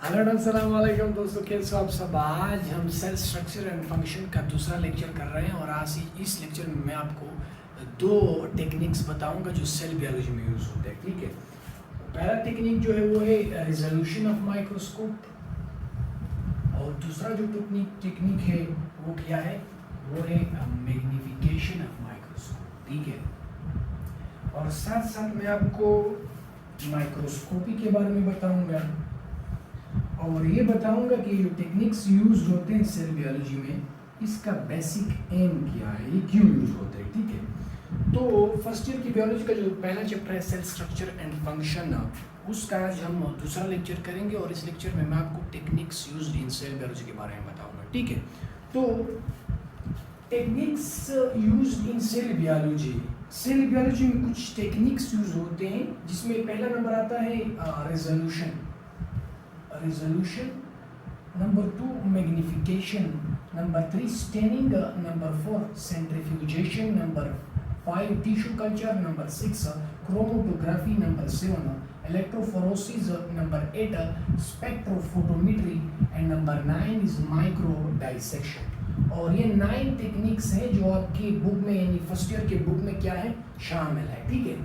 Hello अस्सलाम वालेकुम दोस्तों, कैसे हो आप सब। आज हम सेल स्ट्रक्चर एंड फंक्शन का दूसरा लेक्चर कर रहे हैं और आज इस लेक्चर में मैं आपको दो टेक्निक्स बताऊंगा जो सेल बायोलॉजी में यूज़ होते हैं। ठीक है, पहला टेक्निक जो है वो है रिजोल्यूशन ऑफ माइक्रोस्कोप और दूसरा जो टेक्निक है वो क्या है, वो है मैग्निफिकेशन ऑफ माइक्रोस्कोप। ठीक है, और साथ साथ मैं आपको माइक्रोस्कोपी के बारे में बताऊंगा और ये बताऊंगा कि जो टेक्निक्स यूज होते हैं सेल बायोलॉजी में, इसका बेसिक एम क्या है, ये क्यों यूज होते हैं। ठीक है, तो फर्स्ट ईयर की बायोलॉजी का जो पहला चैप्टर है सेल स्ट्रक्चर एंड फंक्शन, उसका आज हम दूसरा लेक्चर करेंगे और इस लेक्चर में मैं आपको techniques used in cell biology के बारे में बताऊंगा। ठीक है, तो techniques used in cell biology में कुछ टेक्निक्स यूज होते हैं जिसमें पहला नंबर आता है resolution, number 2 magnification, number 3 staining, number 4 centrifugation, number 5 tissue culture, number 6 chromatography, number 7 electrophoresis, number 8 spectrophotometry and number 9 is micro dissection। और ये 9 टेक्निक्स है जो आपकी बुक में यानी फर्स्ट ईयर के बुक में क्या है, शामिल है। ठीक है,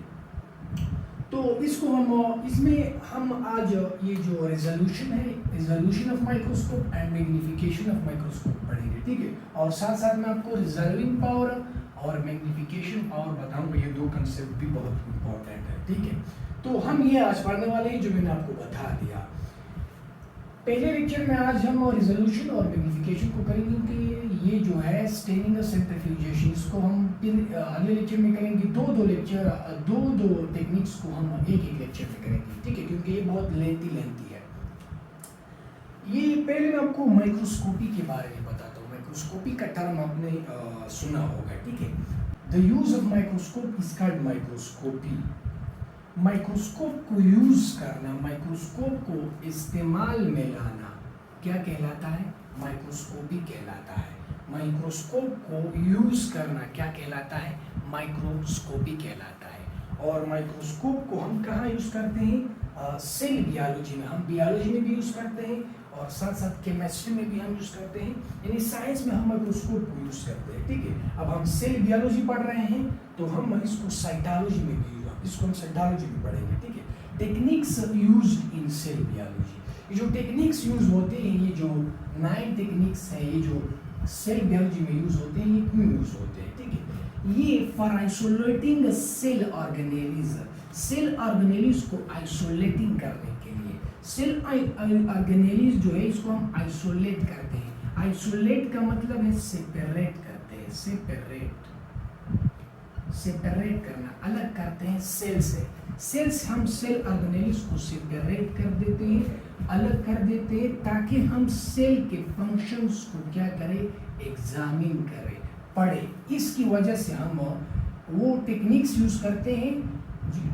तो इसमें हम आज ये जो रेजोल्यूशन है, resolution of microscope and magnification of microscope पढ़ेंगे। ठीक है, और साथ साथ में आपको रिजर्विंग पावर और मैग्निफिकेशन पावर बताऊंगा, ये दो कंसेप्ट भी बहुत इंपॉर्टेंट है। ठीक है, तो हम ये आज पढ़ने वाले हैं जो मैंने आपको बता दिया। पहले लेक्चर में आज हम रिजोल्यूशन और मैग्निफिकेशन को करेंगे कि ये जो है स्टेनिंग और सेंट्रीफ्यूगेशन, इसको हम फिर अगले लेक्चर में करेंगे। दो टेक्निक्स को हम एक लेक्चर में करेंगे। ठीक है, क्योंकि ये बहुत लेंथी है। ये पहले मैं आपको माइक्रोस्कोपी के बारे में बताता हूँ। माइक्रोस्कोपी का टर्म आपने सुना होगा। ठीक है, the use of microscope is called microscopy. Microscope को यूज करना, माइक्रोस्कोप को इस्तेमाल में लाना क्या कहलाता है, माइक्रोस्कोपी कहलाता है। माइक्रोस्कोप को यूज करना क्या कहलाता है, माइक्रोस्कोपी कहलाता है। और माइक्रोस्कोप को हम कहाँ यूज करते हैं, सेल बायोलॉजी में। हम बायोलॉजी में भी यूज करते हैं और साथ साथ केमिस्ट्री में भी हम यूज करते हैं, यानी साइंस में हम माइक्रोस्कोप को यूज करते हैं। ठीक है, अब हम सेल बायोलॉजी पढ़ रहे हैं तो हम इसको साइटोलॉजी में भी इसको हम साइटोलॉजी में पढ़ेंगे। ठीक है, techniques used in cell biology, ये जो टेक्निक्स यूज होते हैं, ये जो 9 टेक्निक्स हैं, ये जो सेल बायोलॉजी में यूज होते हैं, ये क्यों यूज होते हैं। ठीक है, ये फॉर आइसोलेटिंग सेल ऑर्गेनेलिज को आइसोलेटिंग करने के लिए। सेल ऑर्गेनेलिज जो है इसको हम आइसोलेट करते हैं। आइसोलेट का मतलब है सेपरेट करते हैं, सेपरेट करना, अलग करते हैं सेल से। हम सेल ऑर्गेनेलिज को सेपरेट कर देते हैं, अलग कर देते हैं, ताकि हम सेल के फंक्शंस को क्या करें, एग्जामिन करें, पढ़े। इसकी वजह से हम वो टेक्निक्स यूज करते हैं,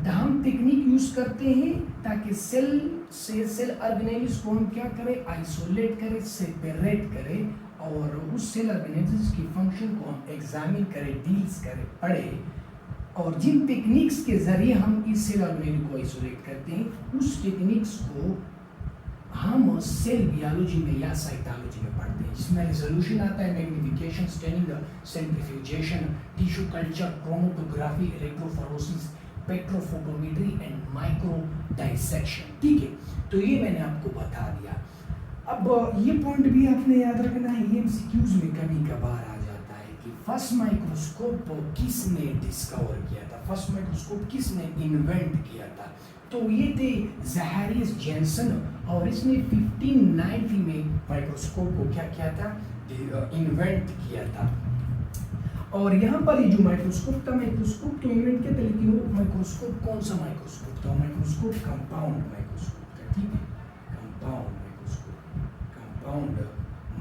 हम टेक्निक यूज करते हैं ताकि सेल ऑर्गेनेलिज को हम क्या करें, आइसोलेट करें, सेपरेट करें और उस सेल ऑर्गेनेलिज की फंक्शन को हम एग्जामिन करें, डील्स करें, पढ़े। और जिन टेक्निक्स के जरिए हम इस सेल ऑर्गेनेलिज को आइसोलेट करते हैं, उस टेक्निक्स को हम सेल बायोलॉजी में या साइटोलॉजी में पढ़ते हैं, जिसमें रिजोल्यूशन आता है, magnification, staining, centrifugation, tissue culture, chromatography, electrophoresis, spectrophotometry and micro dissection. ठीक है, तो ये मैंने आपको बता दिया। अब ये पॉइंट भी आपने याद रखना है, ये एमसीक्यूज में कभी कभार आ जाता है कि फर्स्ट माइक्रोस्कोप किसने डिस्कवर किया था, फर्स्ट माइक्रोस्कोप किसने इन्वेंट किया था। तो ये थे ज़ेहारियस जेनसन और इसने 1590 में माइक्रोस्कोप को क्या किया था, इन्वेंट किया था। और यहाँ पर ये जो माइक्रोस्कोप था, माइक्रोस्कोप तो इन्वेंट किया था, लेकिन वो माइक्रोस्कोप कौन सा माइक्रोस्कोप था, माइक्रोस्कोप कंपाउंड माइक्रोस्कोप था। ठीक है, कंपाउंड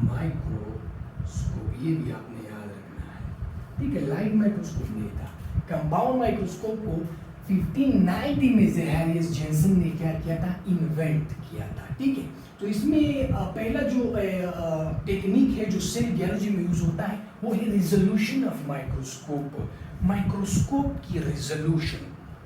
माइक्रोस्कोप, ये भी आपने याद रखना है। ठीक है, लाइट माइक्रोस्कोप नहीं था, कंपाउंड माइक्रोस्कोप को 1590 में ज़ेहारियस जेनसन ने क्या किया था, इन्वेंट किया था। ठीक है, तो इसमें पहला जो टेक्निक है जो सेल बायोलॉजी में यूज होता है, वो है रिजोल्यूशन ऑफ माइक्रोस्कोप। माइक्रोस्कोप की रिजोल्यूशन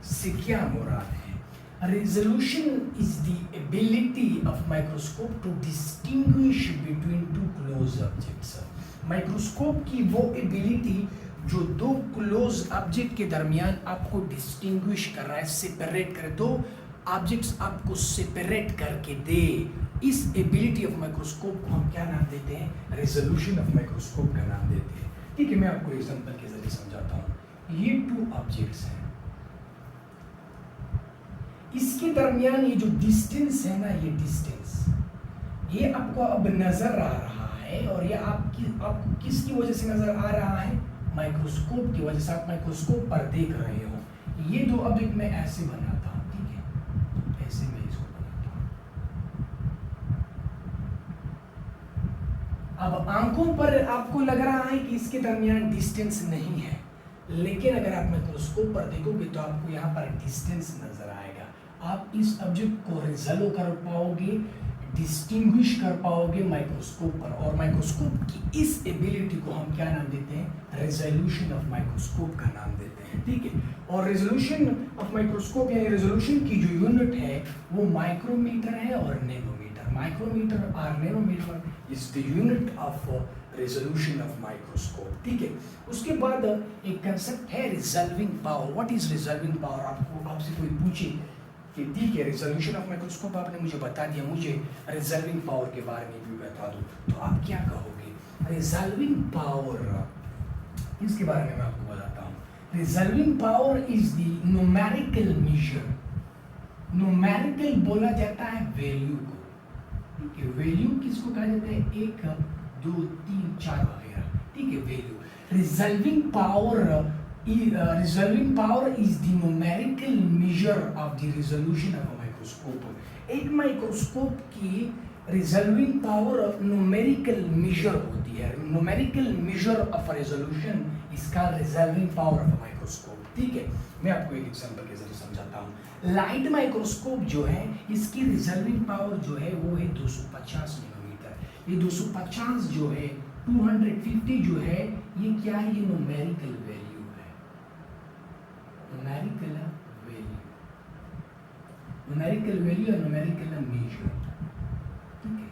से क्या मुराद है, Resolution is the ability of microscope to distinguish between two close objects. Microscope की वो एबिलिटी जो दो क्लोज ऑब्जेक्ट के दरमियान आपको डिस्टिंग्विश कर रहा है, सेपरेट करे, दो ऑब्जेक्ट्स आपको सेपरेट करके दे, इस एबिलिटी ऑफ माइक्रोस्कोप को हम क्या नाम देते हैं? रेजोल्यूशन ऑफ माइक्रोस्कोप का नाम देते हैं। ठीक है, मैं आपको एग्जांपल के जरिए समझाता हूँ। ये टू ऑब्जेक्ट्स हैं, इसके दरमियान ये जो डिस्टेंस है ना, ये डिस्टेंस ये आपको अब नजर आ रहा है, और ये आपको किसकी वजह से नजर आ रहा है? माइक्रोस्कोप की वजह से। आप माइक्रोस्कोप पर देख रहे हो। ये दो ऑब्जेक्ट मैं ऐसे बनाता हूं, ठीक है, ऐसे मैं इसको बनाता हूं। अब आंखों पर आपको लग रहा है कि इसके दरमियान डिस्टेंस नहीं है, लेकिन अगर आप माइक्रोस्कोप पर देखोगे तो आपको यहाँ पर डिस्टेंस नजर आएगा। आप इस ऑब्जेक्ट को रिजल्व कर पाओगे, डिस्टिंग्विश कर पाओगे माइक्रोस्कोप पर, और माइक्रोस्कोप की इस एबिलिटी को हम क्या नाम देते हैं? रेजोल्यूशन ऑफ माइक्रोस्कोप का नाम देते हैं। ठीक है, और रेजोल्यूशन ऑफ माइक्रोस्कोप यानी रेजोल्यूशन की जो यूनिट है वो माइक्रोमीटर है और नैनोमीटर। माइक्रोमीटर और nanometre is the unit of resolution of microscope. ठीक है, उसके बाद एक कंसेप्ट है resolving power. What is resolving power? आपसे कोई पूछे कि ठीक है, रिजोल्यूशन ऑफ माइक्रोस्कोप आपने मुझे बता दिया, मुझे रिजल्विंग पावर के बारे में भी बता दो, तो आप क्या कहोगे? रिजल्विंग पावर, इसके बारे में मैं आपको बताता हूँ। Resolving power is the numerical measure. Numerical बोला जाता है वैल्यू को। ठीक है, वैल्यू किसको कहा जाता है? 1 2 3 4 वगैरह। ठीक है, value. Resolving power is the numerical measure of the resolution of a microscope। एक माइक्रोस्कोप की रिजल्विंग पावर न्यूमेरिकल मेजर होती है। न्यूमेरिकल मेजर ऑफ रेजोल्यूशन इसका रिजल्विंग पावर ऑफ माइक्रोस्कोप। ठीक है, मैं आपको एक एग्जांपल के जरिए समझाता हूँ। लाइट माइक्रोस्कोप जो है, इसकी रिजल्विंग पावर जो है वो है 250 नैनोमीटर। ये 250 जो है, 250 जो है, ये क्या है? ये numerical value, numerical value, numerical value और न्यूमेरिकल मेजर। ठीक है,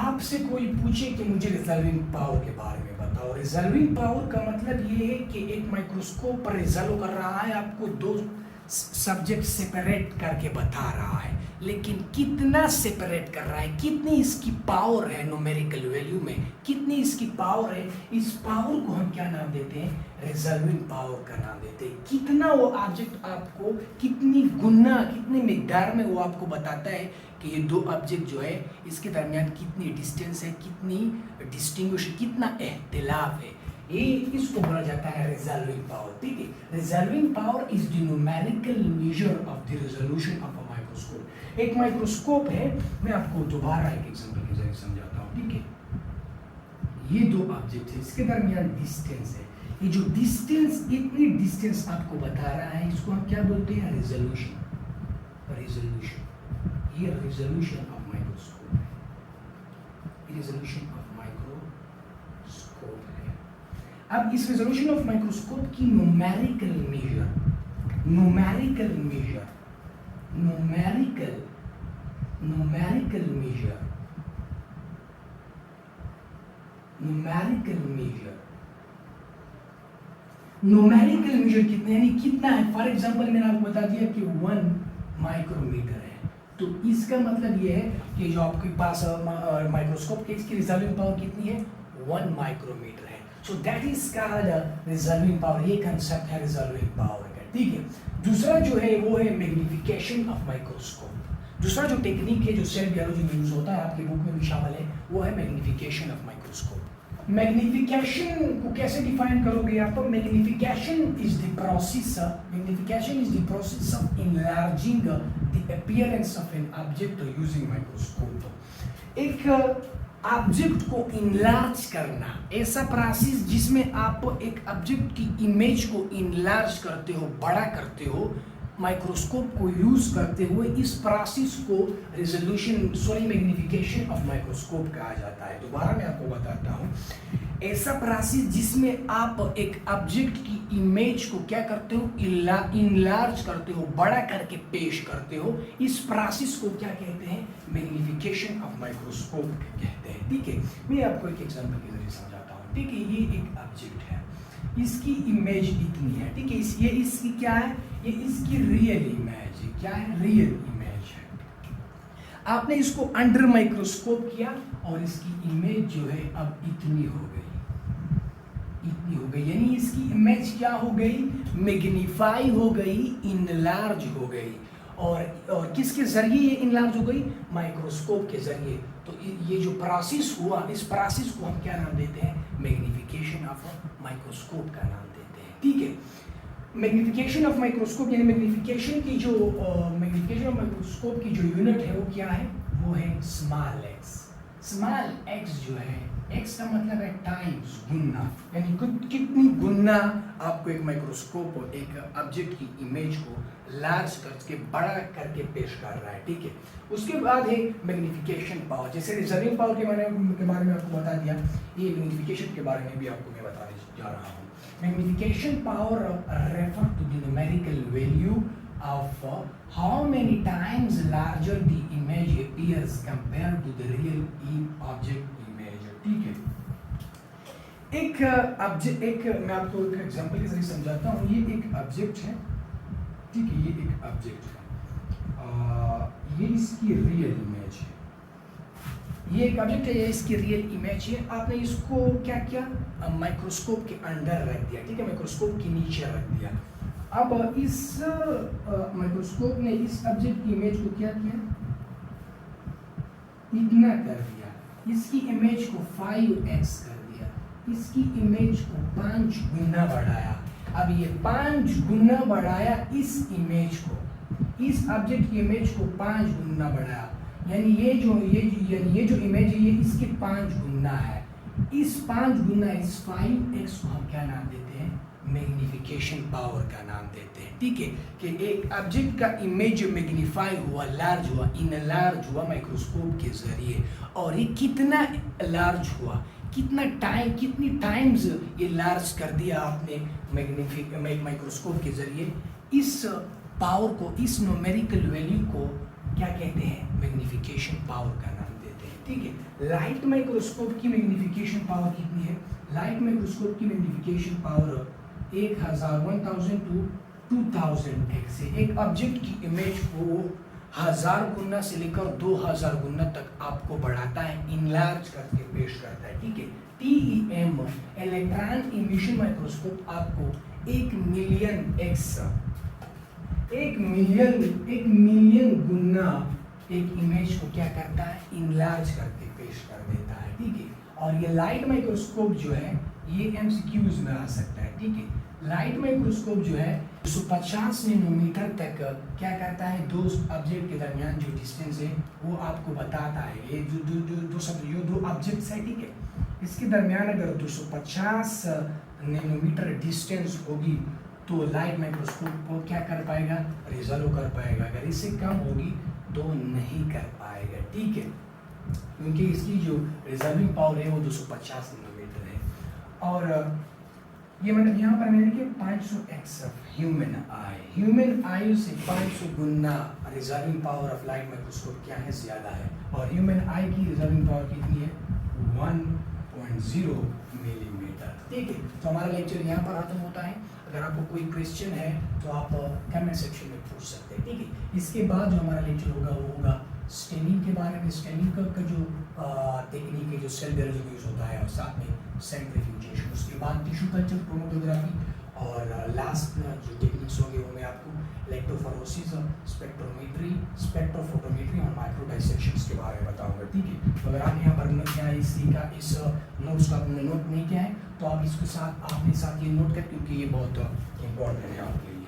आपसे कोई पूछे कि मुझे रिजल्विंग पावर के बारे में बताओ। रिजल्विंग पावर का मतलब ये है कि एक माइक्रोस्कोप पर रिजल्व कर रहा है, आपको दो सब्जेक्ट सेपरेट करके बता रहा है, लेकिन कितना सेपरेट कर रहा है, कितनी इसकी पावर है न्यूमेरिकल वैल्यू में, कितनी इसकी पावर है, इस पावर को हम क्या नाम देते हैं? रिजल्विंग पावर का नाम देते हैं। कितना वो ऑब्जेक्ट आपको कितनी गुना, कितनी मिकदार में वो आपको बताता है कि ये दो ऑब्जेक्ट जो है इसके दरमियान कितनी डिस्टेंस है, कितनी डिस्टिंग्विश, कितना इख्तिलाफ है, ये इसको बोला जाता है रिजल्विंग पावर। ठीक है, resolving power is the numerical measure of the resolution of a microscope. एक माइक्रोस्कोप है, मैं आपको दोबारा एक एग्जांपल के जरिए समझाता हूँ। ठीक है, ये दो ऑब्जेक्ट है, इसके दरमियान डिस्टेंस है। ये जो डिस्टेंस, इतनी डिस्टेंस आपको बता रहा है, इसको हम क्या बोलते हैं? रेजोल्यूशन। रेजोल्यूशन, ये रेजोल्यूशन ऑफ माइक्रोस्कोप है, रेजोल्यूशन ऑफ माइक्रोस्कोप है। अब इस रेजोल्यूशन ऑफ माइक्रोस्कोप की numerical measure, numerical measure, numerical measure, numerical measure, numerical measure कितने, यानी कितना है? फॉर एग्जांपल मैंने आपको बता दिया कि 1 माइक्रोमीटर है, तो इसका मतलब ये है कि जो आपके पास माइक्रोस्कोप के इसकी रिजल्विंग पावर कितनी है? 1 माइक्रोमीटर है। So that is called resolving power. ये कंसेप्ट है रिजल्विंग पावर का। ठीक है, दूसरा जो है वो है मैग्निफिकेशन ऑफ माइक्रोस्कोप। दूसरा जो टेक्निक है जो सेल बायोलॉजी में यूज होता है, आपके बुक में भी शामिल है, वो है मैग्निफिकेशन ऑफ माइक्रोस्कोप। मैग्निफिकेशन को कैसे डिफाइन करोगे आप? Magnification is the process, magnification is the process of enlarging the appearance of an object using microscope. एक ऑब्जेक्ट को इनलार्ज करना, ऐसा प्रोसेस जिसमें आप एक ऑब्जेक्ट की इमेज को इनलार्ज करते हो, बड़ा करते हो, माइक्रोस्कोप को यूज करते हुए, इस प्रोसेस को रेजोल्यूशन मैग्निफिकेशन ऑफ माइक्रोस्कोप कहा जाता है। दोबारा मैं आपको बताता हूँ, ऐसा प्रोसेस जिसमें आप एक ऑब्जेक्ट की इमेज को क्या करते हो, इनलार्ज करते हो, बड़ा करके पेश करते हो, इस प्रोसेस को क्या कहते हैं, मैग्निफिकेशन ऑफ माइक्रोस्कोप कहते हैं। ठीक है, मैं आपको एक एग्जांपल के जरिए समझाता हूँ। ठीक है, ये एक ऑब्जेक्ट है, इसकी इमेज इतनी है। ठीक है, ये इसकी क्या है, ये इसकी रियल इमेज है। क्या है, रियल इमेज है। आपने इसको अंडर माइक्रोस्कोप किया और इसकी इमेज जो है अब इतनी हो गई, इतनी हो गई, यानी इसकी इमेज क्या हो गई, मैग्नीफाई हो गई, इनलार्ज हो गई। और किसके जरिए ये इनलार्ज हो गई, माइक्रोस्कोप के जरिए। तो ये जो प्रोसेस हुआ, इस प्रोसेस को हम क्या नाम देते हैं, मैग्निफिकेशन ऑफ माइक्रोस्कोप का नाम देते हैं। ठीक है, मैग्निफिकेशन ऑफ माइक्रोस्कोप यानी मैग्निफिकेशन की जो मैग्निफिकेशन ऑफ माइक्रोस्कोप की जो यूनिट है वो क्या है, वो है स्मॉल एक्स। स्मॉल एक्स जो है, एक्स का मतलब है टाइम्स, गुना, यानी कितनी गुना आपको एक माइक्रोस्कोप एक ऑब्जेक्ट की इमेज को लार्ज करके बड़ा करके पेश कर रहा है। ठीक है, उसके बाद है मैग्निफिकेशन पावर। जैसे रिजर्विंग पावर के बारे में आपको बता दिया, ये मैग्निफिकेशन के बारे में भी आपको मैं बताने जा रहा हूँ। Magnification power refer to the numerical value of how many times larger the image appears compared to the real object image. ठीक है, एक मैं आपको एक एग्जांपल के जरिए समझाता हूँ। ये एक ऑब्जेक्ट है, ठीक है, ये एक ऑब्जेक्ट है, ये इसकी रियल इमेज है। ये एक ऑब्जेक्ट है, ये इसकी रियल इमेज है। आपने इसको क्या किया, माइक्रोस्कोप के अंदर रख दिया। ठीक है, माइक्रोस्कोप के नीचे रख दिया। अब इस माइक्रोस्कोप ने इस ऑब्जेक्ट की इमेज को क्या किया, इतना कर दिया, इसकी इमेज को 5x कर दिया, इसकी इमेज को 5 गुना बढ़ाया। अब ये 5 गुना बढ़ाया इस इमेज को, इस ऑब्जेक्ट की इमेज को 5 गुना बढ़ाया, यानी ये जो इमेज है ये इसके 5 गुना है। इस 5 गुना इस 5x को हम क्या नाम देते हैं, मैग्निफिकेशन पावर का नाम देते हैं। ठीक है, कि एक ऑब्जेक्ट का इमेज मैग्नीफाई हुआ, लार्ज हुआ, इनलार्ज हुआ माइक्रोस्कोप के जरिए, और ये कितना लार्ज हुआ, कितनी टाइम्स ये लार्ज कर दिया आपने माइक्रोस्कोप के जरिए, इस पावर को, इस न्यूमेरिकल वैल्यू को क्या कहते हैं, मैग्निफिकेशन पावर का नाम देते हैं। ठीक है, लाइट माइक्रोस्कोप की मैग्निफिकेशन पावर कितनी है, लाइट माइक्रोस्कोप की मैग्निफिकेशन पावर 1000 to 2000x है। एक ऑब्जेक्ट की इमेज को 1000 गुना से लेकर 2000 गुना तक आपको बढ़ाता है, इनलार्ज करके पेश करता है। ठीक है, TEM इलेक्ट्रॉन इमिशन माइक्रोस्कोप आपको 1 मिलियन गुना एक इमेज को क्या करता है, इनलार्ज करके पेश कर देता है। ठीक है, और ये लाइट माइक्रोस्कोप जो है ये MCQs में आ सकता है। ठीक है, लाइट माइक्रोस्कोप जो है 250 नैनोमीटर तक क्या करता है, दो ऑब्जेक्ट के दरमियान जो डिस्टेंस है वो आपको बताता है। ये जो दो ऑब्जेक्ट्स है, ठीक है, इसके दरमियान अगर 250 नैनोमीटर डिस्टेंस होगी तो लाइट माइक्रोस्कोप को क्या कर पाएगा, रिजॉल्व कर पाएगा। अगर इससे कम होगी तो नहीं कर पाएगा। ठीक है, क्योंकि इसकी जो रिजॉल्विंग पावर है वो 250 नैनोमीटर है। और ये मतलब यहाँ पर मैंने लिखा 500x ह्यूमन आई से 500 गुना resolving power of light microscope क्या है, ज़्यादा है। और ह्यूमन आई की रिजॉल्विंग पावर कितनी है, 1.0 मिलीमीटर। ठीक है, तो हमारा लेक्चर यहाँ पर खत्म होता है। अगर आपको कोई क्वेश्चन है तो आप कमेंट सेक्शन में पूछ सकते हैं। ठीक है, इसके बाद जो हमारा लेक्चर होगा वो होगा स्टेनिंग के बारे में। स्टेनिंग का जो टेक्निक है, जो सेल बेरल यूज होता है, और साथ में सेंट्रीफ्यूगेशन, उसके बाद टिश्यू कल्चर, क्रोमेटोग्राफी, और लास्ट जो टेक्निक्स होंगे वो मैं आपको इलेक्ट्रोफोरेसिस, स्पेक्ट्रोफोटोमेट्री और माइक्रो डाइसेक्शंस के बारे में बताऊंगा। ठीक है, तो अगर आप यहाँ पर इस नोट्स का आपने नोट नहीं किया है तो आप इसके साथ अपने साथ ये नोट करें, क्योंकि ये बहुत इंपॉर्टेंट है आपके लिए।